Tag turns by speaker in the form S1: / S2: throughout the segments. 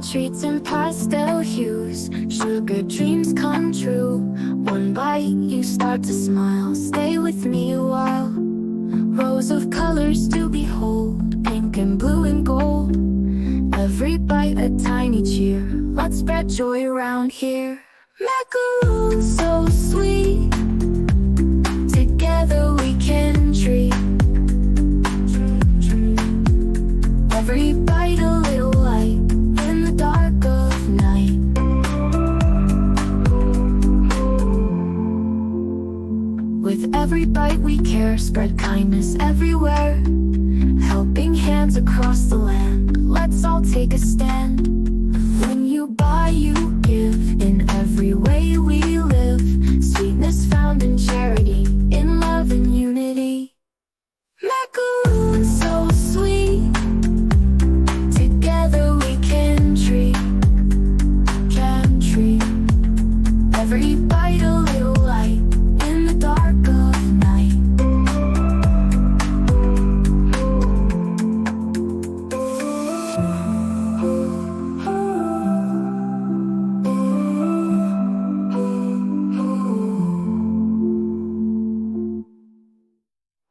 S1: treats in pastel hues, sugar dreams come true. One bite, you start to smile. Stay with me a while. Rows of colors to behold, pink and blue and gold. Every bite a tiny cheer. Let's spread joy around here. Macaroons so sweet, together we can treat. Every bite a little light in the dark of night. With every bite we care, spread kindness everywhere. Helping hands across the land, let's all take a stand. When you buy, you give, in every way we live. Sweetness found in charity, in love and unity. Macaroons so sweet, together we can treat. Every bite a little light in the dark of night.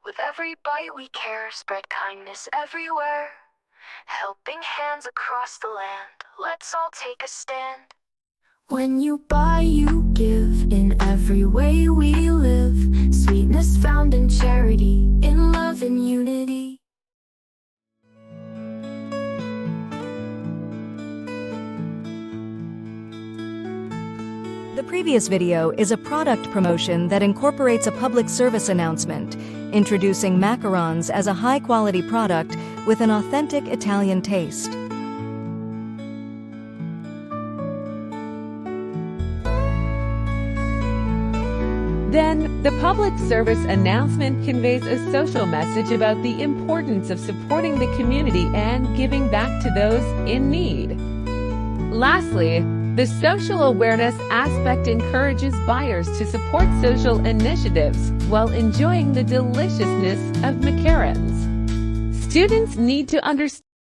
S1: With every bite we care, spread kindness everywhere. Helping hands across the land, let's all take a stand. When you buy, you give, in every way we live. Sweetness found in charity, in love and unity.
S2: The previous video is a product promotion that incorporates a public service announcement, introducing macarons as a high-quality product with an authentic Italian taste.
S3: Then, the public service announcement conveys a social message about the importance of supporting the community and giving back to those in need. Lastly, the social awareness aspect encourages buyers to support social initiatives while enjoying the deliciousness of macarons. Students need to understand